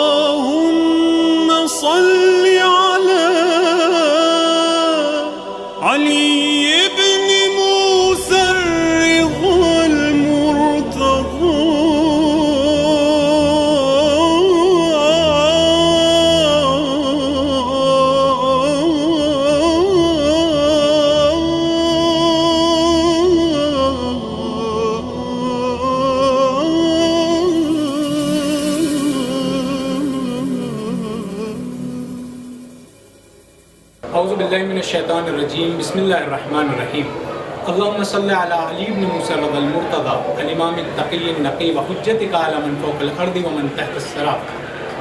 اللهم صل على علي بن موسى الرضا المرتضى اعوذ باللہ من الشیطان الرجیم بسم اللہ الرحمن الرحیم اللہم صلی علی علی بن موسیٰ الرضا المرتضی الامام التقی النقی وحجتک علی من فوق الارض ومن تحت الثری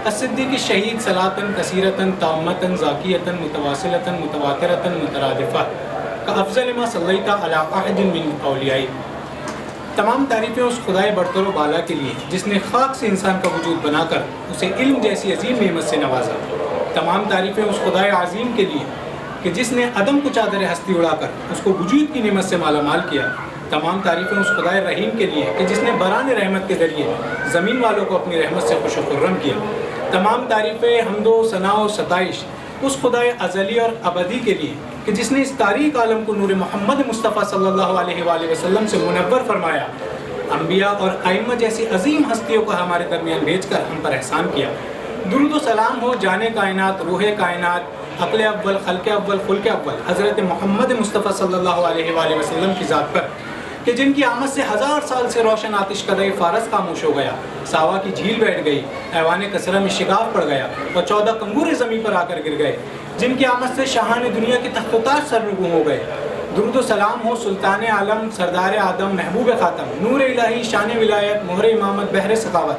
الصدیق الشہید صلاۃ کثیرۃ تامۃ زاکیۃ متواصلۃ متواترۃ مترادفہ کافضل ما صلیت علی احد من اولیاء۔ تمام تعریفیں اس خدائے برتر و بالا کے لیے جس نے خاک سے انسان کا وجود بنا کر اسے علم جیسی عظیم نعمت سے نوازا۔ تمام تعریفیں اس خدائے عظیم کے لیے کہ جس نے عدم کو چادر ہستی اڑا کر اس کو وجود کی نعمت سے مالا مال کیا۔ تمام تعریفیں اس خدائے رحیم کے لیے کہ جس نے بران رحمت کے ذریعے زمین والوں کو اپنی رحمت سے خوش و خرم کیا۔ تمام تعریفیں حمد و ثنا و ستائش اس خدائے ازلی اور ابدی کے لیے کہ جس نے اس تاریک عالم کو نور محمد مصطفیٰ صلی اللہ علیہ وآلہ وسلم سے منور فرمایا، انبیاء اور ائمہ جیسی عظیم ہستیوں کو ہمارے درمیان بھیج کر ہم پر احسان کیا۔ درود و سلام ہو جان کائنات، روح کائنات، عقل اول، خلق اول، خلق اول حضرت محمد مصطفیٰ صلی اللہ علیہ وآلہ وسلم کی ذات پر کہ جن کی آمد سے 1000 سال سے روشن آتش کدہ فارس خاموش ہو گیا، ساوا کی جھیل بیٹھ گئی، ایوان کسرہ میں شگاف پڑ گیا اور 14 کنگور زمین پر آ کر گر گئے، جن کی آمد سے شاہان دنیا کے تخت و تاج سرنگو ہو گئے۔ درود و سلام ہو سلطان عالم، سردار آدم، محبوب خاتم، نور الہی، شان ولایت، مہر امامت، بحر سخاوت،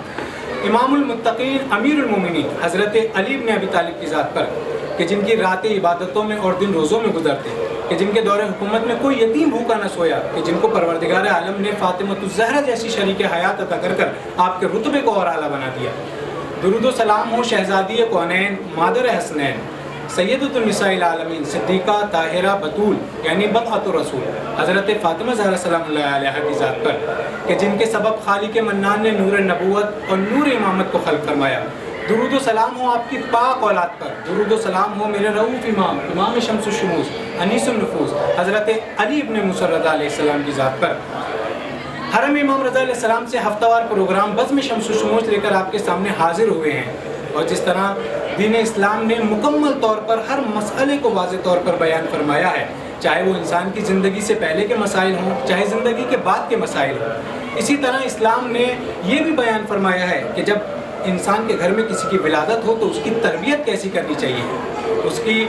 امام المتقین، امیر المومنین حضرت علی بن ابی طالب کی ذات پر کہ جن کی راتیں عبادتوں میں اور دن روزوں میں گزرتے، کہ جن کے دور حکومت میں کوئی یتیم بھوکا نہ سویا، کہ جن کو پروردگار عالم نے فاطمۃ الزہرا جیسی شریک حیات عطا کر کر آپ کے رتبے کو اور اعلیٰ بنا دیا۔ درود و سلام ہو شہزادی کونین، مادر حسنین، سیدۃ النساء العالمین، صدیقہ طاہرہ بطول یعنی بضعۃ الرسول حضرت فاطمہ زہرا سلام اللہ علیہ کی ذات پر کہ جن کے سبب خالق منان نے نور نبوت اور نور امامت کو خلق فرمایا۔ درود و سلام ہو آپ کی پاک اولاد پر، درود و سلام ہو میرے رؤوف امام، امام شمس الشموس، انیس النفوس حضرت علی ابن موسیٰ الرضا علیہ السلام کی ذات پر۔ حرم امام رضا علیہ السلام سے ہفتہ وار پروگرام بزم شمس الشموس لے کر آپ کے سامنے حاضر ہوئے ہیں، اور جس طرح دین اسلام نے مکمل طور پر ہر مسئلے کو واضح طور پر بیان فرمایا ہے، چاہے وہ انسان کی زندگی سے پہلے کے مسائل ہوں، چاہے زندگی کے بعد کے مسائل ہوں۔ اسی طرح اسلام نے یہ بھی بیان فرمایا ہے کہ جب انسان کے گھر میں کسی کی ولادت ہو تو اس کی تربیت کیسی کرنی چاہیے،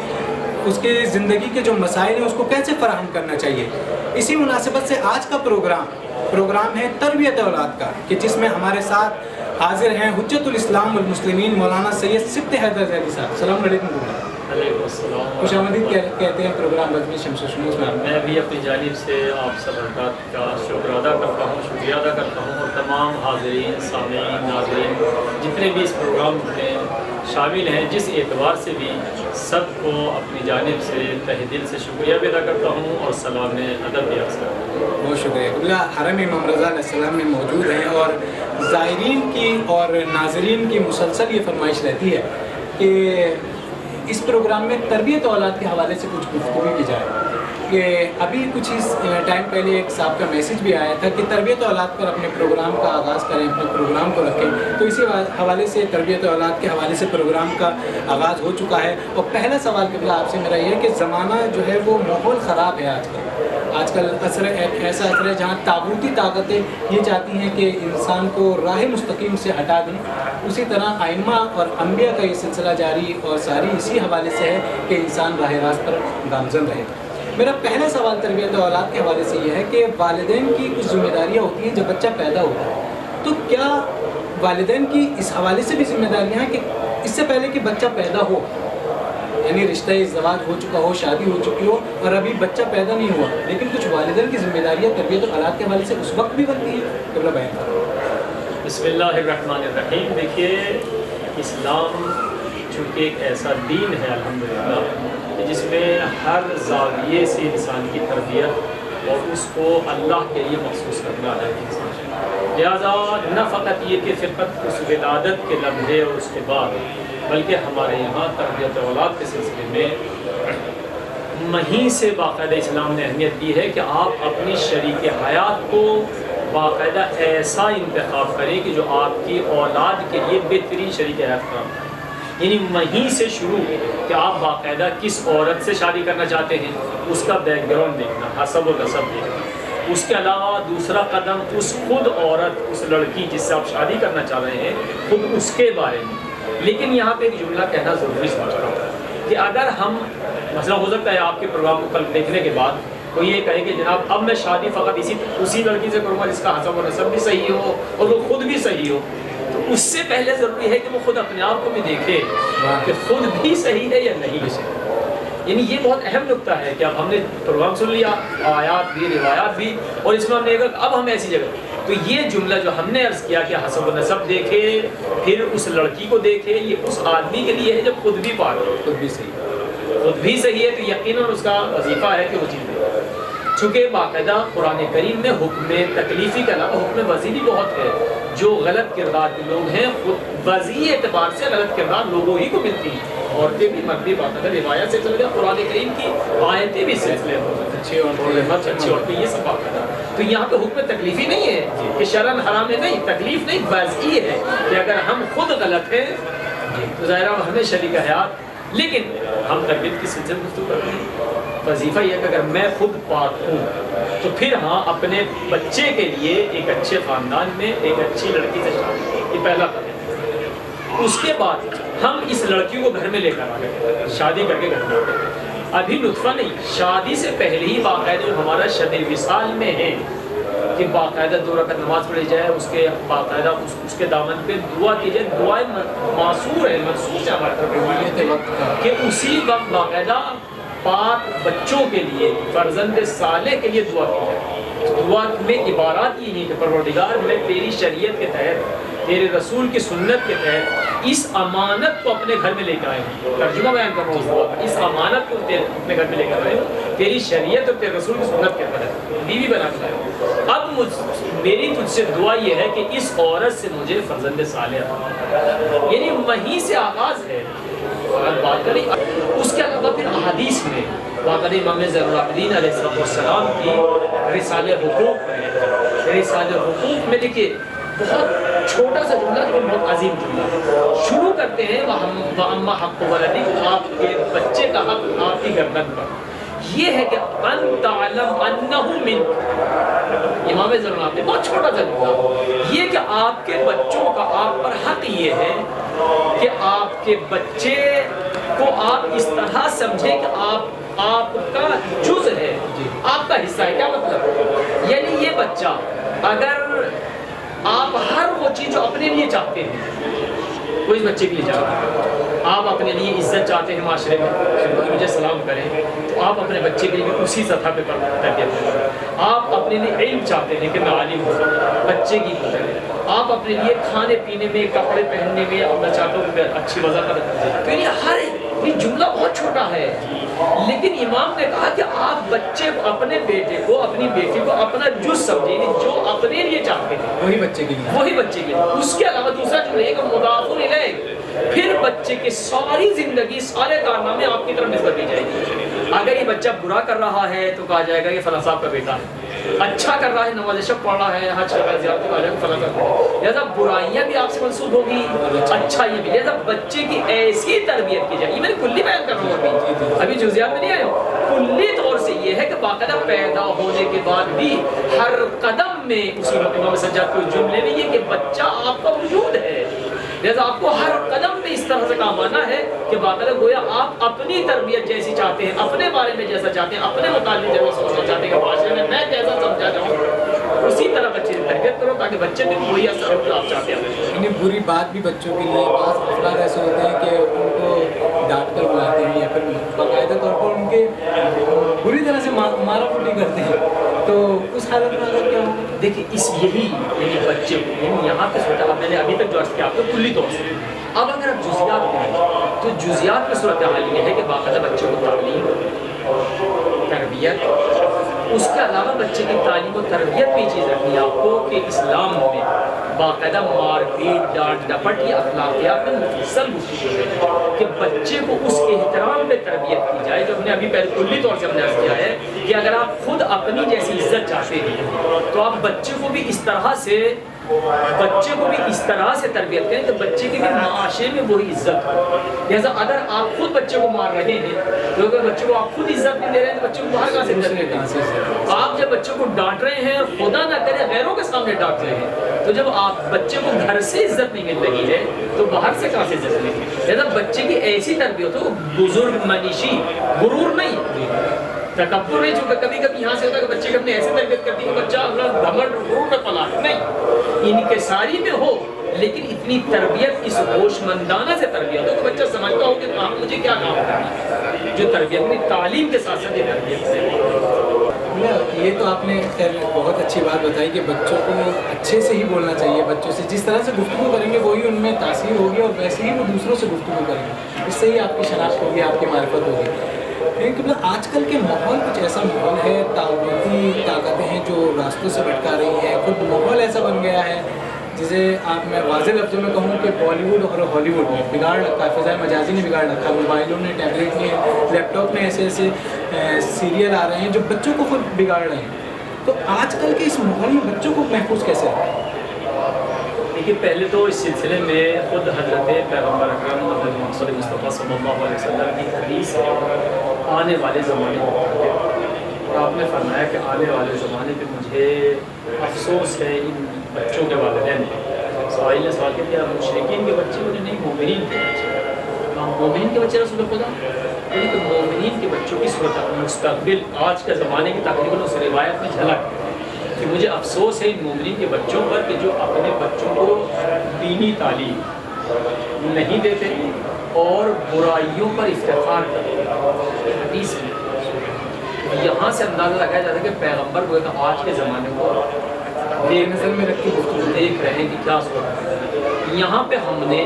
اس کے زندگی کے جو مسائل ہیں اس کو کیسے فراہم کرنا چاہیے۔ اسی مناسبت سے آج کا پروگرام ہے تربیت اولاد کا، کہ جس میں ہمارے ساتھ حاضر ہیں حجت الاسلام والمسلمین مولانا سید سبط حیدر ذیلی صاحب۔ السلام علیکم۔ علیکم السلام، خوش آمدید کہتے ہیں پروگرام بزم شمس الشموس میں۔ میں بھی اپنی جانب سے آپ سب حضرات کا شکریہ ادا کرتا ہوں اور تمام حاضرین، سامعین، ناظرین جتنے بھی اس پروگرام میں شامل ہیں، جس اعتبار سے بھی سب کو اپنی جانب سے تہ دل سے شکریہ بھی ادا کرتا ہوں اور سلام ادب بھی عرض کرتا ہوں۔ بہت شکریہ۔ حرم امام رضا علیہ السلام میں موجود ہیں اور زائرین کی اور ناظرین کی مسلسل یہ فرمائش رہتی ہے کہ اس پروگرام میں تربیت اولاد کے حوالے سے کچھ گفتگو کی جائے، کہ ابھی کچھ ہی ٹائم پہلے ایک صاحب کا میسیج بھی آیا تھا کہ تربیت اولاد پر اپنے پروگرام کا آغاز کریں، اپنے پروگرام کو رکھیں، تو اسی حوالے سے تربیت اولاد کے حوالے سے پروگرام کا آغاز ہو چکا ہے۔ اور پہلا سوال قبلہ آپ سے میرا یہ ہے کہ زمانہ جو ہے وہ ماحول خراب ہے آج کل ایسا اثر ہے جہاں تاغوتی طاقتیں یہ چاہتی ہیں کہ انسان کو راہ مستقیم سے ہٹا دیں، اسی طرح ائمہ اور انبیاء کا یہ سلسلہ جاری اور ساری اسی حوالے سے ہے کہ انسان راہ راست پر گامزن رہے۔ میرا پہلا سوال تربیت اولاد کے حوالے سے یہ ہے کہ والدین کی کچھ ذمہ داریاں ہوتی ہیں جب بچہ پیدا ہوتا ہے، تو کیا والدین کی اس حوالے سے بھی ذمہ داریاں ہیں کہ اس سے پہلے کہ بچہ پیدا ہو، یعنی رشتہ ازدواج ہو چکا ہو، شادی ہو چکی ہو اور ابھی بچہ پیدا نہیں ہوا، لیکن کچھ والدین کی ذمہ داریاں تربیت اولاد کے حوالے سے اس وقت بھی بنتی ہیں؟ قبلہ بیان کرو۔ بسم اللہ الرحمن الرحیم۔ دیکھیے، اسلام چونکہ ایک ایسا دین ہے الحمدللہ کہ جس میں ہر زاویے سے انسان کی تربیت اور اس کو اللہ کے لیے مخصوص کرنا ادا کی ہے۔ لہٰذا نہ فقط یہ کہ فقط اس ولادت کے لمحے اور اس کے بعد، بلکہ ہمارے یہاں تربیت اولاد کے سلسلے میں وہیں سے باقاعدہ اسلام نے اہمیت دی ہے کہ آپ اپنی شریک حیات کو باقاعدہ ایسا انتخاب کریں کہ جو آپ کی اولاد کے لیے بہترین شریک حیات کریں، یعنی وہیں سے شروع کہ آپ باقاعدہ کس عورت سے شادی کرنا چاہتے ہیں، اس کا بیک گراؤنڈ دیکھنا، حسب و نسب دیکھنا۔ اس کے علاوہ دوسرا قدم اس خود عورت، اس لڑکی جس سے آپ شادی کرنا چاہ رہے ہیں، خود اس کے بارے میں۔ لیکن یہاں پہ ایک جملہ کہنا ضروری سمجھتا ہوں کہ اگر ہم مثلا ہو سکتا ہے آپ کے پروگرام کو کل دیکھنے کے بعد کوئی یہ کہے کہ جناب اب میں شادی فقط اسی لڑکی سے کروں گا جس کا حسب و نسب بھی صحیح ہو اور وہ خود بھی صحیح ہو، تو اس سے پہلے ضروری ہے کہ وہ خود اپنے آپ کو بھی دیکھے کہ خود بھی صحیح ہے یا نہیں صحیح۔ یعنی یہ بہت اہم نکتہ ہے کہ اب ہم نے پروگرام سن لیا، آیات بھی، روایات بھی، اور اس میں ہم نے کہا اب ہم ایسی جگہ، تو یہ جملہ جو ہم نے عرض کیا کہ حسب و نسب دیکھے، پھر اس لڑکی کو دیکھے، یہ اس آدمی کے لیے ہے جب خود بھی پاک ہو، خود بھی صحیح ہے، تو یقیناً اس کا وظیفہ ہے کہ وہ چیز دے۔ چونکہ باقاعدہ قرآن کریم میں حکم تکلیفی کے علاوہ حکم وضعی بھی بہت ہے۔ جو غلط کردار کے لوگ ہیں وضعی اعتبار سے غلط کردار لوگوں ہی کو ملتی ہیں، عورتیں بھی مرد بھی، باقاعدہ روایت سے چل گیا، قرآن کریم کی آیتیں بھی سلسلے اچھی عورتیں، یہ سب باقاعدہ۔ تو یہاں پہ حکم تکلیفی نہیں ہے کہ شرعاً حرام ہے، نہیں، تکلیف نہیں، وضعی ہے کہ اگر ہم خود غلط ہیں تو ظاہر ہمیں شریک حیات، لیکن ہم تربیت کی سلسلے میں گفتگو کرتے ہیں۔ وظیفہ یہ ہے کہ اگر میں خود پاک ہوں تو پھر ہاں اپنے بچے کے لیے ایک اچھے خاندان میں ایک اچھی لڑکی سے شادی، یہ پہلا قدم۔ اس کے بعد ہم اس لڑکی کو گھر میں لے کر آگے شادی کر کے گھر میں آتے ہیں۔ ابھی نطفہ نہیں، شادی سے پہلے ہی باقاعدہ جو ہمارا شب وصال میں ہے کہ باقاعدہ 2 رکعت نماز پڑھی جائے، اس کے باقاعدہ اس کے دامن پہ دعا کی جائے، دعائیں معصور ہے، منسوخ ہے ہمارے طرف کہ اسی وقت باقاعدہ پاک بچوں کے لیے، فرزند صالح کے لیے دعا کی جائے۔ دعا میں عبارات یہ ہیں کہ پروردگار میں تیری شریعت کے تحت، تیرے رسول کی سنت کے تحت اس امانت کو اپنے گھر میں لے کر آئے ہوں، ترجمہ بیان کر رہا ہوں، اس امانت کو اپنے گھر میں لے کر آئے ہوں، تیری شریعت اور تیرے رسول کی سنت کے تحت بیوی بنا کر آئے ہوں۔ اب میری تجھ سے دعا یہ ہے کہ اس عورت سے مجھے فرزند صالح عطا، یعنی وہیں سے آغاز ہے بات کریں۔ اس کے علاوہ پھر احادیث میں باقاعدہ امام زین العابدین علیہ السلام کی رسالہ حقوق میں، رسالہ حقوق میں دیکھیے بہت چھوٹا سا جملہ لیکن بہت عظیم جملہ شروع کرتے ہیں، وَأَمَّا حَقُّ وَلَدِكَ، آپ کے بچے کا حق آپ کی گردن پر یہ ہے کہ أَن تَعْلَمْ أَنَّهُ مِنْكَ، امام زین العابدین بہت چھوٹا سا جملہ، یہ کہ آپ کے بچوں کا آپ پر حق یہ ہے کہ آپ کے بچے کو آپ اس طرح سمجھیں کہ آپ کا جز ہے، آپ کا حصہ ہے۔ کیا مطلب؟ یعنی یہ بچہ اگر آپ ہر وہ چیز جو اپنے لیے چاہتے ہیں وہ اس بچے کے لیے چاہتے ہیں، آپ اپنے لیے عزت چاہتے ہیں معاشرے میں، مجھے سلام کریں، تو آپ اپنے بچے کے لیے اسی سطح پہ تربیت کریں۔ آپ اپنے لیے علم چاہتے ہیں کہ میں عالم ہوں، بچے کی قدر، آپ اپنے لیے کھانے پینے میں، کپڑے پہننے میں اپنا چاہتے ہو کہ اچھی وضع کریں، تو یہ جملہ بہت چھوٹا ہے، لیکن امام نے کہا کہ آپ بچے کو، اپنے بیٹے کو، اپنی بیٹی کو اپنا جز سمجھیں، جو اپنے لیے چاہتے ہیں وہی بچے کے لیے۔ اس کے علاوہ دوسرا جو ہے کہ مضاف الیہ، پھر بچے کی ساری زندگی، سارے کارنامے آپ کی طرف نسبت دی جائے گی۔ اگر یہ بچہ برا کر رہا ہے تو کہا جائے گا یہ فلاں صاحب کا بیٹا ہے، اچھا کر رہا ہے، نماز شب پڑھ رہا ہے، حج کر رہا ہے، زیارت کر رہا ہے، فلاں صاحب کا بیٹا ہے۔ لہٰذا برائیاں بھی آپ سے منسوخ ہوگی، اچھا یہ بھی، لہٰذا بچے کی ایسی تربیت کی جائے۔ یہ میں نے کلی بیان کر رہا ہوں، ابھی جزیات میں نہیں آیا ہوں، کلی طور سے یہ ہے کہ باقاعدہ پیدا ہونے کے بعد بھی ہر قدم میں اسی امام سجاد کے جملے میں یہ کہ بچہ آپ کا وجود ہے، لہذا آپ کو ہر قدم میں اس طرح سے کام آنا ہے کہ باقاعدہ گویا آپ اپنی تربیت جیسی چاہتے ہیں، اپنے بارے میں جیسا چاہتے ہیں، اپنے متعلق جیسا سوچنا چاہتے ہیں کہ معاشرے میں جیسا سمجھا جاؤں، اسی طرح بچے کی تربیت کرو تاکہ بچے بھی وہی اثر ہو جو آپ چاہتے ہیں۔ انہیں بری بات بھی بچوں کے لیے بعض افراد ایسے ہوتے ہیں کہ ان کو ڈانٹ کر بلاتے ہیں یا پھر باقاعدہ طور پر ان کے بری طرح سے مارا پوٹی کرتے ہیں، تو اس حالت میں اگر کیا ہوگا؟ دیکھیں یہی بچے کو یہاں پہ سوچا، میں نے ابھی تک جو عرض کیا آپ کو کلی طور سے، اب اگر آپ جزیات کریں تو جزیات میں صورتحال یہ ہے کہ باقاعدہ بچوں کو تعلیم، تربیت، اس کے علاوہ بچے کی تعلیم و تربیت بھی چیز رکھنی ہے آپ کو کہ اسلام میں باقاعدہ مار پیٹ ڈانٹ ڈپٹ یہ اخلاقیات میں مفصل گفتگو ہے کہ بچے کو اس احترام پہ تربیت کی جائے جو ہم نے ابھی پہلے کلی طور سے ہم نے عرض کیا ہے کہ اگر آپ خود اپنی جیسی عزت چاہتے ہیں تو آپ بچے کو بھی اس طرح سے تربیت کریں کہ بچے کے بھی معاشرے میں وہی عزت ہو. لہٰذا اگر آپ خود بچے کو مار رہے ہیں تو اگر بچے کو آپ خود عزت نہیں دے رہے ہیں تو بچے کو باہر کہاں سے عزت دیں گے؟ آپ جب بچے کو ڈانٹ رہے ہیں اور خدا نہ کرے غیروں کے سامنے ڈانٹ رہے ہیں تو جب آپ بچے کو گھر سے عزت نہیں مل رہی ہے تو باہر سے کہاں سے عزت ملے گی؟ لہٰذا بچے کی ایسی تربیت ہو بزرگ منشی غرور نہیں تکبر نہیں. چونکہ کبھی کبھی یہاں سے ہوتا ہے کہ بچے کو اپنے ایسے تربیت کرتی ہے کہ بچہ اپنا گھمنڈ غرور میں پلا نہیں انکساری میں ہو لیکن اتنی تربیت اس ہوش مندانہ سے تربیت ہو کہ بچہ سمجھتا ہو کہ مجھے کیا کام کرنا ہے جو تربیت میں تعلیم کے ساتھ ساتھ یہ تربیت ہے. یہ تو آپ نے خیر بہت اچھی بات بتائی کہ بچوں کو اچھے سے ہی بولنا چاہیے. بچوں سے جس طرح سے گفتگو کریں گے وہی ان میں تاثیر ہوگی اور ویسے ہی وہ دوسروں سے گفتگو کریں گے. اس سے ہی آپ کی شناخت ہوگی آپ کی معرفت ہوگی. لیکن آج کل کے ماحول کچھ ایسا ماحول ہے طاقتی طاقتیں ہیں جو راستوں سے بھٹکا رہی ہیں. خود ماحول ایسا بن گیا ہے جسے آپ میں واضح لفظوں میں کہوں کہ بالی ووڈ اور ہالی ووڈ نے بگاڑ رکھا ہے. فضائے مجازی نے بگاڑ رکھا ہے. موبائلوں نے ٹیبلیٹ نے لیپ ٹاپ میں ایسے ایسے سیریل آ رہے ہیں جو بچوں کو خود بگاڑ رہے ہیں. تو آج کل کے اس ماحول میں بچوں کو محفوظ کیسے رکھیں؟ دیکھیے پہلے تو اس سلسلے میں خود حضرت پیغمبر اکرم حضرت محمد مصطفیٰ صلی اللہ علیہ وسلم کی حدیث ہے آنے والے زمانے میں اور آپ نے فرمایا کہ آنے والے زمانے پہ مجھے افسوس ہے ان بچوں کے والدین پر. سوائل نے سوال کیا مشرکین کے بچے مجھے نہیں مومنین کے بچے. مومنین کے بچے رسول خدا یعنی کہ مومنین کے بچوں کی صورت مستقبل آج کے زمانے کی تقریباً اس روایت میں جھلک کہ مجھے افسوس ہے ان مومنین کے بچوں پر کہ جو اپنے بچوں کو دینی تعلیم نہیں دیتے اور برائیوں پر افتخار کرتے ہیں. حدیث میں یہاں سے اندازہ لگایا جاتا ہے کہ پیغمبر کو آج کے زمانے کو نظر میں رکھ کے دیکھ رہے ہیں کہ کیا صورت ہے. یہاں پہ ہم نے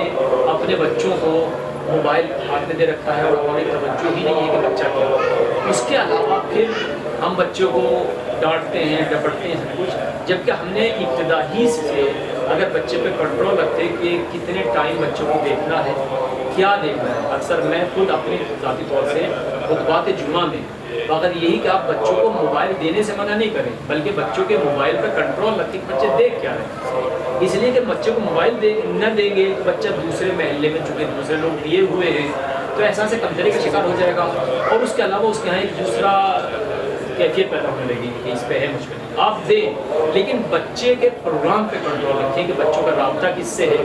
اپنے بچوں کو موبائل ہاتھ میں دے رکھا ہے اور ہماری توجہ ہی نہیں ہے کہ بچہ کیا ہے. اس کے علاوہ پھر ہم بچوں کو ڈانٹتے ہیں ڈپٹتے ہیں سب کچھ جبکہ ہم نے ابتدائی سے اگر بچے پہ کنٹرول رکھتے کہ کتنے ٹائم بچوں کو دیکھنا ہے کیا دیکھنا ہے. اکثر میں خود اپنے ذاتی طور سے خطبات جمعہ میں اگر یہی کہ آپ بچوں کو موبائل دینے سے منع نہیں کریں بلکہ بچوں کے موبائل پہ کنٹرول رکھیں کہ بچے دیکھ کیا رہے ہیں. اس لیے کہ بچے کو موبائل نہ دیں گے تو بچہ دوسرے محلے میں چونکہ دوسرے لوگ دیے ہوئے ہیں تو احساس کمتری کا شکار ہو جائے گا اور اس کے علاوہ اس کے یہاں ایک دوسرا کیفیت پیدا ہونے لگی کہ اس پہ ہے مشکل. آپ دیں لیکن بچے کے پروگرام پہ کنٹرول رکھیں کہ بچوں کا رابطہ کس سے ہے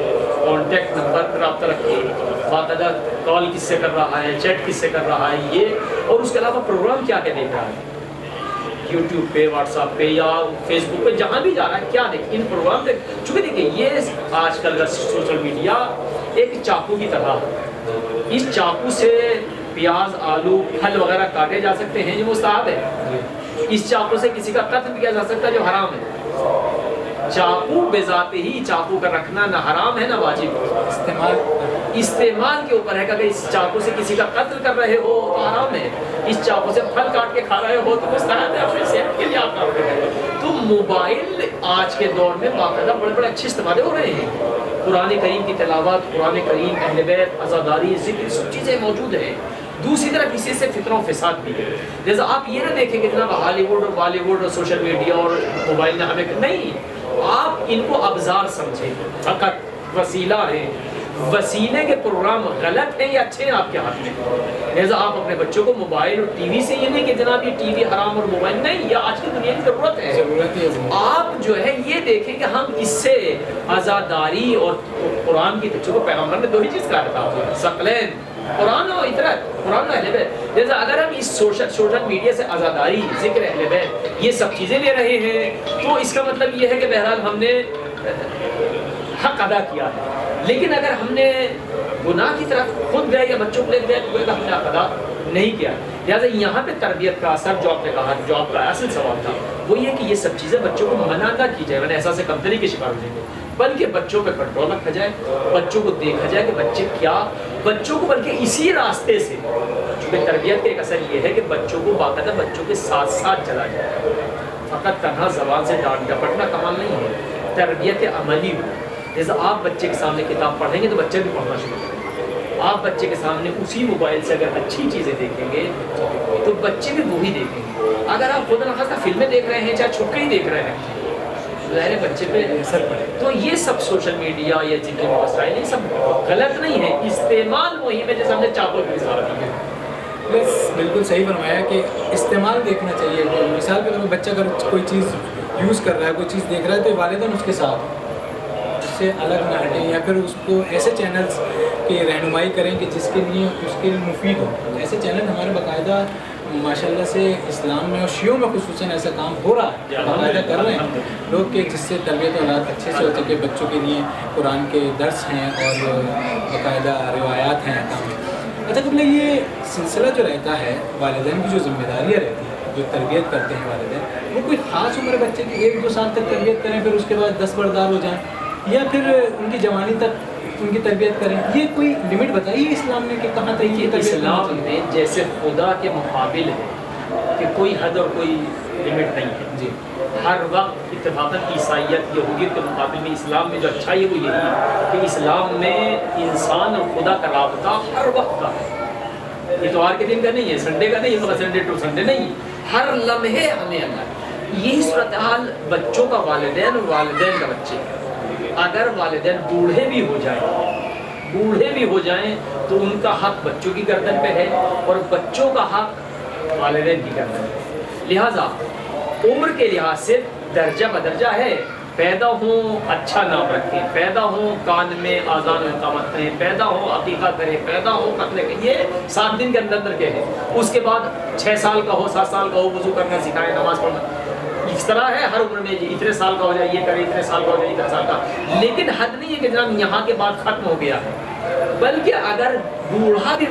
کانٹیکٹ نمبر پہ رابطہ رکھیں باقاعدہ کال کس سے کر رہا ہے چیٹ کس سے کر رہا ہے یہ اور اس کے علاوہ پروگرام کیا کیا دیکھ رہا ہے یوٹیوب پہ واٹس ایپ پہ یا فیس بک پہ جہاں بھی جا رہا ہے کیا دیکھ ان پروگرام پہ. چونکہ دیکھیے یہ آج کل کا سوشل میڈیا ایک چاقو کی طرح اس چاقو سے پیاز آلو پھل وغیرہ کاٹے جا سکتے ہیں جو مستحب ہے. اس چاقو سے کسی کا قتل کیا جا سکتا ہے جو حرام ہے. چاقو بذات ہی چاقو کا رکھنا نہ حرام ہے نہ واجب. استعمال کے اوپر ہے کہ اگر اس چاقو سے کسی کا قتل کر رہے ہو تو حرام ہے. اس چاقو سے پھل کاٹ کے کھا رہے ہو تو مستحب ہے اپنے صحت کے لیے آپ کام کر رہے ہیں. تو موبائل آج کے دور میں باقاعدہ بڑے بڑے اچھے استعمال ہو رہے ہیں. قرآن کریم کی تلاوت قرآن کریم اہل بیت عزاداری ذکر سب چیزیں موجود ہیں. دوسری طرف اسی سے فطر و فساد بھی ہے. جیسا آپ یہ نہ دیکھیں کہ جناب ہالی ووڈ اور بالی ووڈ اور سوشل میڈیا اور موبائل نے ہمیں نہیں آپ ان کو ابزار سمجھیں فقط وسیلہ ہیں. وسیلے کے پروگرام غلط ہیں یا اچھے ہیں آپ کے ہاتھ میں. لہٰذا آپ اپنے بچوں کو موبائل اور ٹی وی سے یہ نہیں کہ جناب یہ ٹی وی حرام اور موبائل نہیں یہ آج کی دنیا کی ضرورت ہے. آپ جو ہے یہ دیکھیں کہ ہم اس سے آزاداری اور قرآن کی بچوں کو پیغمبر نے دو ہی چیز کہا تھا ثقلین قرآن و اطرت قرآن و اہل بیت. جیسا اگر ہم اس سوشل میڈیا سے آزاداری ذکر اہل بیت یہ سب چیزیں لے رہے ہیں تو اس کا مطلب یہ ہے کہ بہرحال ہم نے حق ادا کیا ہے. لیکن اگر ہم نے گناہ کی طرف خود گئے یا بچوں کو لے گئے تو ہم نے حق ادا نہیں کیا. لہٰذا یہاں پہ تربیت کا اثر جو آپ نے کہا جو آپ کا اصل سوال تھا وہ یہ کہ یہ سب چیزیں بچوں کو منع نہ کی جائے ورنہ احساس کمتری کے شکار ہو جائیں گے. بلکہ بچوں پہ کنٹرول رکھا جائے، بچوں کو دیکھا جائے کہ بچے کیا، بچوں کو بلکہ اسی راستے سے، چونکہ تربیت کا ایک اثر یہ ہے کہ بچوں کو باقاعدہ بچوں کے ساتھ ساتھ چلا جائے، فقط تنہا زبان سے ڈانٹ ڈپٹنا کمال نہیں ہے، تربیت عملی ہو۔ جیسے آپ بچے کے سامنے کتاب پڑھیں گے تو بچے بھی پڑھنا شروع کریں گے، آپ بچے کے سامنے اسی موبائل سے اگر اچھی چیزیں دیکھیں گے تو بچے بھی وہی دیکھیں گے۔ اگر آپ خود نخواستہ فلمیں دیکھ رہے ہیں چاہے چھپ کے ہی دیکھ رہے ہیں، ظاہر ہے بچے پہ اثر پڑے۔ تو یہ سب سوشل میڈیا یا جتنے وسائل یہ سب غلط نہیں ہے، استعمال وہی میں جیسے ہم نے چاقو کی مثال دی ہے۔ بس بالکل صحیح فرمایا کہ استعمال دیکھنا چاہیے۔ مثال کے طور پر بچہ اگر کوئی چیز یوز کر رہا ہے، کوئی چیز دیکھ رہا ہے تو والدین اس کے ساتھ اس سے الگ نہ ہٹیں، یا پھر اس کو ایسے چینلز کی رہنمائی کریں کہ جس کے لیے اس کے لیے مفید ہو۔ ایسے چینل ہمارے باقاعدہ ماشاءاللہ سے اسلام میں اور شیعوں میں خصوصاً ایسا کام ہو رہا ہے، باقاعدہ کر رہے ہیں لوگ کہ جس سے تربیت اولاد اچھے سے ہو سکے۔ بچوں کے لیے قرآن کے درس ہیں اور باقاعدہ روایات ہیں احکام۔ اچھا قبلہ یہ سلسلہ جو رہتا ہے، والدین کی جو ذمہ داریاں رہتی ہیں، جو تربیت کرتے ہیں والدین، وہ کوئی خاص عمر بچے کی 1-2 سال تک تربیت کریں پھر اس کے بعد دستبردار ہو جائیں، یا پھر ان کی جوانی تک ان کی تربیت کریں، یہ کوئی لمٹ بتائیے اسلام نے کہ کہاں تک یہ تربیت؟ اسلام میں جیسے خدا کے مقابل ہے کہ کوئی حد اور کوئی لمٹ نہیں ہے جی، ہر وقت اتفاقاً عیسائیت یہودیت کے مقابل میں اسلام میں جو اچھائی ہے وہ یہی ہے کہ اسلام میں انسان اور خدا کا رابطہ ہر وقت کا ہے، اتوار کے دن کا نہیں ہے، سنڈے کا نہیں ہے، سنڈے ٹو سنڈے نہیں، ہر لمحے ہمیں اللہ۔ یہی صورتحال بچوں کا والدین اور والدین کا بچے، اگر والدین بوڑھے بھی ہو جائیں تو ان کا حق بچوں کی گردن پہ ہے اور بچوں کا حق والدین کی گردن پہ۔ لہٰذا عمر کے لحاظ سے درجہ بدرجہ ہے، پیدا ہوں اچھا نام رکھیں، پیدا ہوں کان میں آذان و اقامت کریں، پیدا ہوں عقیقہ کریں، پیدا ہوں قتل کریں، یہ 7 دن کے اندر کے ہیں۔ اس کے بعد 6 سال کا ہو، 7 سال کا ہو، وضو کرنا سکھائیں، نماز پڑھنا، اس طرح ہے ہر عمر میں، اتنے سال کا ہو جائے یہ کرے، اتنے سال کا ہو جائے اتنے سال کا، لیکن حد نہیں ہے کہ جناب یہاں کے بعد ختم ہو گیا ہے۔ بلکہ اگر بوڑھا بھی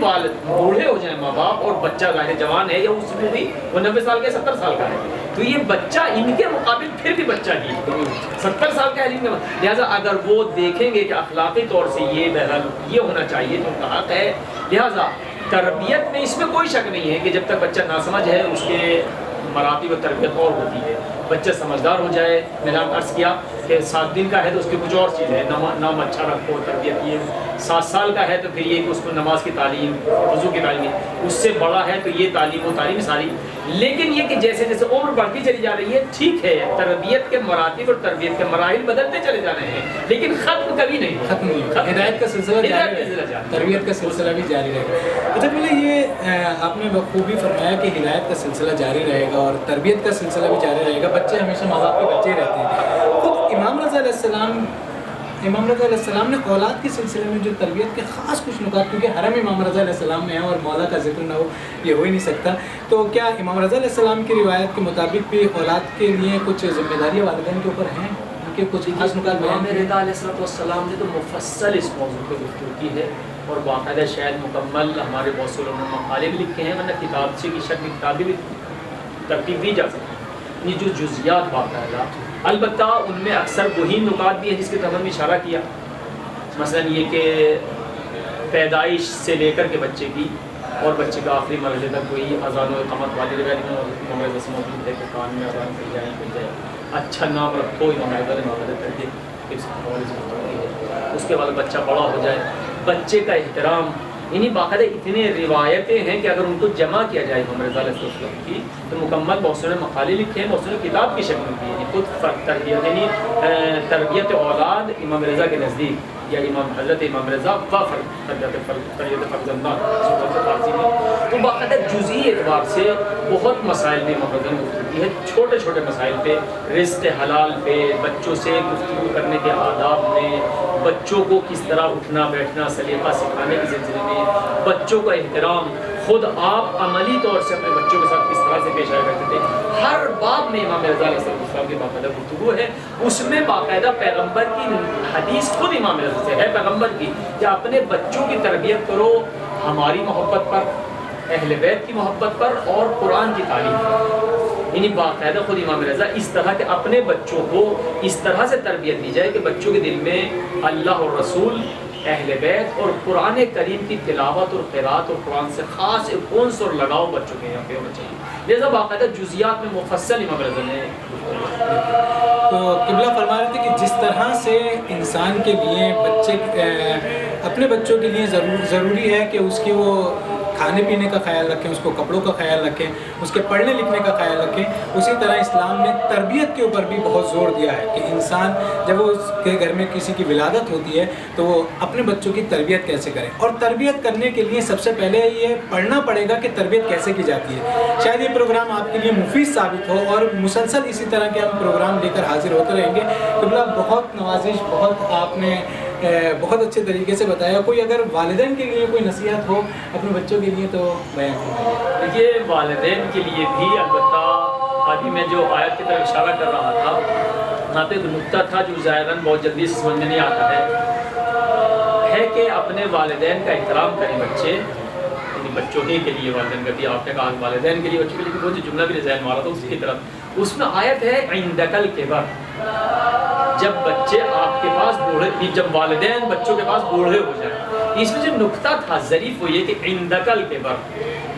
بوڑھے ہو جائیں ماں باپ اور بچہ ظاہر جوان ہے یا اس میں بھی وہ 90 سال کا 70 سال کا ہے تو یہ بچہ ان کے مقابل پھر بھی بچہ ہی 70 سال کا ہے۔ لہٰذا اگر وہ دیکھیں گے کہ اخلاقی طور سے یہ بہرحال یہ ہونا چاہیے تو ان کا حق ہے۔ لہٰذا تربیت میں اس میں کوئی شک نہیں ہے کہ جب تک بچہ ناسمجھ ہے اس کے مراتب و تربیت اور ہوتی ہے، بچہ سمجھدار ہو جائے۔ میں نے عرض کیا کہ 7 دن کا ہے تو اس کی کچھ اور چیز ہے، نام اچھا رکھو، تربیت یہ 7 سال کا ہے تو پھر یہ کہ اس کو نماز کی تعلیم، وضو کی تعلیم، اس سے بڑا ہے تو یہ تعلیم و تعلیم ساری۔ لیکن یہ کہ جیسے جیسے عمر بڑھتی چلی جا رہی ہے، ٹھیک ہے تربیت کے مراتب اور تربیت کے مراحل بدلتے چلے جا رہے ہیں لیکن ختم کبھی نہیں، ختم نہیں، ہدایت کا سلسلہ جاری رہے گا، تربیت کا سلسلہ بھی جاری رہے گا۔ اچھا پہلے یہ آپ نے بخوبی فرمایا کہ ہدایت کا سلسلہ جاری رہے گا اور تربیت کا سلسلہ بھی جاری رہے گا، بچے ہمیشہ ماں باپ کے بچے رہتے ہیں۔ خود امام رضا علیہ السلام نے اولاد کے سلسلے میں جو تربیت کے خاص کچھ نکات، کیونکہ حرم امام رضا علیہ السلام میں ہے اور مولا کا ذکر نہ ہو یہ ہو ہی نہیں سکتا، تو کیا امام رضا علیہ السلام کی روایت کے مطابق بھی اولاد کے لیے کچھ ذمہ داریاں والدین کے اوپر ہیں؟ ان کے کچھ خاص نکات بیان امام رضا علیہ السلام نے تو مفصل اس موضوع پہ گفتگو کی ہے اور باقاعدہ شاید مکمل ہمارے بہت سے لوگوں نے مقالے بھی لکھے ہیں، ورنہ کتاب سے کی شکل میں کتابیں بھی ترتیب دی جا سکتی ہے۔ یہ جو جزیات باقاعدہ، البتہ ان میں اکثر وہی نکات بھی ہیں جس کی طرف ہم نے اشارہ کیا، مثلا یہ کہ پیدائش سے لے کر کے بچے کی اور بچے کا آخری مرحلے تک وہی اذان و اقامت والی روایت میں امام رضا سے موجود ہے کہ کان میں اذان پڑ جائے، اچھا نام رکھو، امام رضا نے مدد کر کے اس کے بعد بچہ بڑا ہو جائے، بچے کا احترام، یعنی باقاعدہ اتنے روایتیں ہیں کہ اگر ان کو جمع کیا جائے امام رضا علیہ السلام کی تو مکمل بہت سے مقالے لکھے ہیں، بہت سے کتاب کی شکل کی ہے۔ خود تربیت یعنی تربیت اولاد امام رضا کے نزدیک یا حضرت امام رضا و تربیت فرزندان فارسی میں تو باقاعدہ جزئی اعتبار سے بہت مسائل پہ امام رضا نے گفتگو کی ہے، چھوٹے چھوٹے مسائل پہ، رزق حلال پہ، بچوں سے گفتگو کرنے کے آداب میں، بچوں کو کس طرح اٹھنا بیٹھنا سلیقہ سکھانے کے سلسلے میں، بچوں کا احترام، خود آپ عملی طور سے اپنے بچوں کے ساتھ کس طرح سے پیش آیا کرتے تھے، ہر باب میں امام رضا علیہ السلام کی باقاعدہ گفتگو ہے۔ اس میں باقاعدہ پیغمبر کی حدیث خود امام رضا سے ہے پیغمبر کی کہ اپنے بچوں کی تربیت کرو ہماری محبت پر، اہل بیت کی محبت پر اور قرآن کی تعلیم پر. یعنی باقاعدہ خود امام رضا اس طرح کے اپنے بچوں کو اس طرح سے تربیت دی جائے کہ بچوں کے دل میں اللہ اور رسول، اہل بیت اور قرآن کریم کی تلاوت اور قرات اور قرآن سے خاص ایک انس اور لگاؤ بچوں کے یہاں پہ ہونا چاہیے. لہٰذا باقاعدہ جزیات میں مفصل امام رضا نے. تو قبلہ فرما رہے تھے کہ جس طرح سے انسان کے لیے اپنے بچوں کے لیے ضروری ہے کہ اس کے وہ کھانے پینے کا خیال رکھیں، اس کو کپڑوں کا خیال رکھیں، اس کے پڑھنے لکھنے کا خیال رکھیں، اسی طرح اسلام نے تربیت کے اوپر بھی بہت زور دیا ہے کہ انسان جب وہ اس کے گھر میں کسی کی ولادت ہوتی ہے تو وہ اپنے بچوں کی تربیت کیسے کریں. اور تربیت کرنے کے لیے سب سے پہلے یہ پڑھنا پڑے گا کہ تربیت کیسے کی جاتی ہے. شاید یہ پروگرام آپ کے لیے مفید ثابت ہو اور مسلسل اسی طرح کے ہم پروگرام لے کر حاضر ہوتے رہیں گے. قبلہ بہت نوازش، بہت آپ نے بہت اچھے طریقے سے بتایا. کوئی اگر والدین کے لیے کوئی نصیحت ہو اپنے بچوں کے لیے تو بیان فرمائیے. دیکھیے والدین کے لیے بھی البتہ ابھی میں جو آیت کی طرف اشارہ کر رہا تھا وہاں پہ ایک نقطہ تھا جو ظاہراً بہت جلدی سے سمجھ میں نہیں آتا ہے کہ اپنے والدین کا احترام کریں بچے. یعنی بچوں ہی کے لیے والدین کا بھی آپ نے کہا والدین کے لیے بچوں کے لیے وہ جو جملہ بھی ذہن میں آ رہا تھا اس کی طرف اس میں آیت ہے عندک الکبر. جب بچے آپ کے پاس بوڑھے، جب والدین بچوں کے پاس بوڑھے ہو جائیں. اس میں جو نقطہ تھا ظریف وہ یہ کہ عندک الکبر،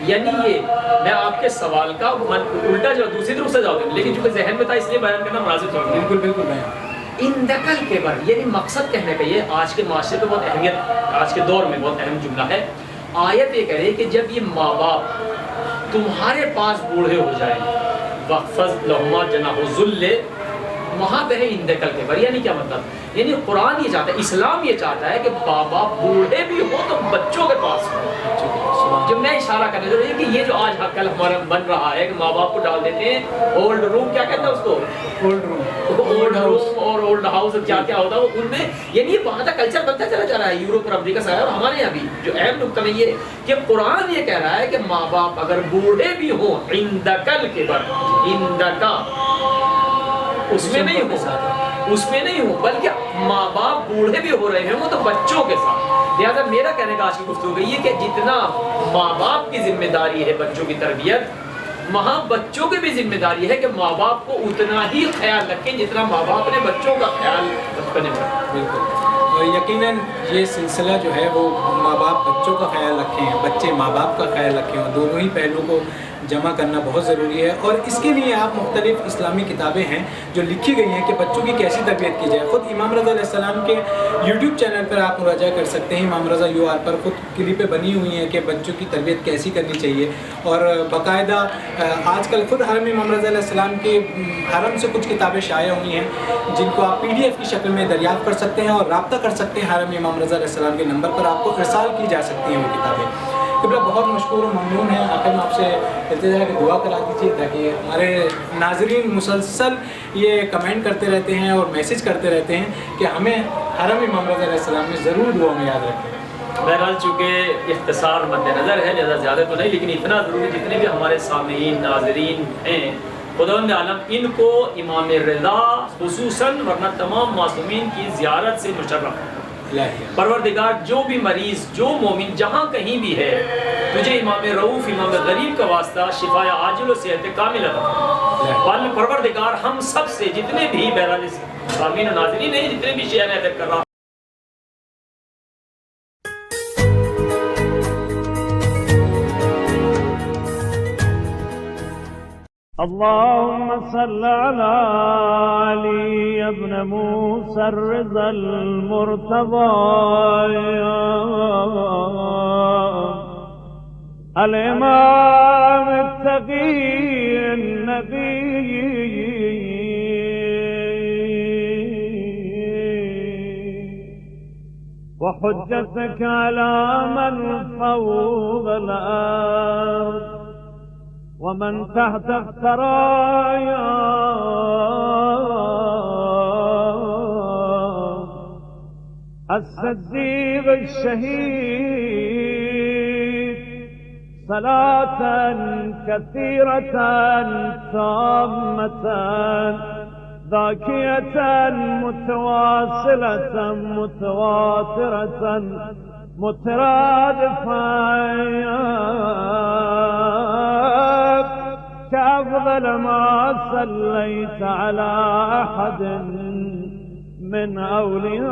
یعنی یہ میں آپ کے سوال کا الٹا جو دوسری طرف سے جاؤں لیکن چونکہ ذہن میں تھا اس لیے بیان کرنا مناسب طور پر. بالکل بیان. عندک الکبر یعنی مقصد کہنے کا یہ آج کے معاشرے پہ بہت اہمیت، آج کے دور میں بہت اہم جملہ ہے. آیت یہ کہہ رہی ہے کہ جب یہ ماں باپ تمہارے پاس بوڑھے ہو جائیں وَخْفَضْ لَهُمَا جَنَاحَ الذُّلِّ، وہاں پہ ہے عندک الکبر. یعنی کیا مطلب؟ یعنی قرآن یہ چاہتا ہے، اسلام یہ چاہتا ہے کہ ماں باپ بوڑھے بھی ہو تو بچوں کے پاس ہو. جو میں اشارہ کرنے دے رہا ہوں کہ یہ جو آج کل ہمارا بن رہا ہے کہ ماں باپ کو ڈال دیتے ہیں اولڈ روم، کیا کہتے ہیں اس کو، اولڈ روم اور اولڈ ہاؤس، کیا کیا ہوتا ہے ان میں. یعنی یہ وہاں کا کلچر بنتا چلا جا رہا ہے یورپ اور امریکہ سے. اور ہمارے یہاں بھی جو اہم نقطہ میں یہ کہ قرآن یہ کہہ رہا ہے کہ ماں باپ اگر بوڑھے بھی ہوں عندک الکبر، عندک اس میں نہیں ہو بلکہ ماں باپ بوڑھے بھی ہو رہے ہیں وہ تو بچوں کے ساتھ. لہٰذا میرا کہنے کا آج کی گفتگو یہ کہ جتنا ماں باپ کی ذمہ داری ہے بچوں کی تربیت، وہاں بچوں کی بھی ذمہ داری ہے کہ ماں باپ کو اتنا ہی خیال رکھیں جتنا ماں باپ نے بچوں کا خیال بچپنے میں رکھا. بالکل. اور یقیناً یہ سلسلہ جو ہے وہ ماں باپ بچوں کا خیال رکھیں، بچے ماں باپ کا خیال رکھیں، اور دونوں ہی پہلو کو جمع کرنا بہت ضروری ہے. اور اس کے لیے آپ مختلف اسلامی کتابیں ہیں جو لکھی گئی ہیں کہ بچوں کی کیسی تربیت کی جائے. خود امام رضا علیہ السلام کے یوٹیوب چینل پر آپ مراجعہ کر سکتے ہیں. امام رضا یو آر پر خود کلپیں بنی ہوئی ہیں کہ بچوں کی تربیت کیسی کرنی چاہیے. اور باقاعدہ آج کل خود حرم امام رضا علیہ السلام کے حرم سے کچھ کتابیں شائع ہوئی ہیں جن کو آپ PDF کی شکل میں دریافت کر سکتے ہیں اور رابطہ کر سکتے ہیں. حرم امام رضا علیہ السلام کے نمبر پر آپ کو ارسال کی جا سکتی ہیں وہ کتابیں. قبلہ بہت مشکور و ممنون ہیں. آخر میں آپ سے التجا ہے کہ دعا کرا دیجیے تاکہ ہمارے ناظرین مسلسل یہ کمنٹ کرتے رہتے ہیں اور میسج کرتے رہتے ہیں کہ ہمیں حرم امام رضا علیہ السلام میں ضرور دعا میں یاد رکھیں. بہرحال چونکہ اختصار مد نظر ہے لہذا زیادہ تو نہیں، لیکن اتنا ضروری جتنے بھی ہمارے سامعین ناظرین ہیں خداوند عالم ان کو امام رضا خصوصاً ورنہ تمام معصومین کی زیارت سے مشرف. پروردگار جو بھی مریض، جو مومن جہاں کہیں بھی ہے، تجھے امام رؤوف امام غریب کا واسطہ شفا عاجل و صحت کامل عطا فرما. پروردگار ہم سب سے جتنے بھی بہرحال سامعین و ناظرین ہیں جتنے بھی شیعہ ادب کر رہا اللهم صل على علي ابن موسى الرضا المرتضى الإمام التقي النبي وحجتك على من فوق الأرض ومن تحت الثرايا الصديق الشهيد صلاة كثيرة تامة ذاكية متواصلة متواترة مترادفة أفضل ما صليت على أحد من أوليائك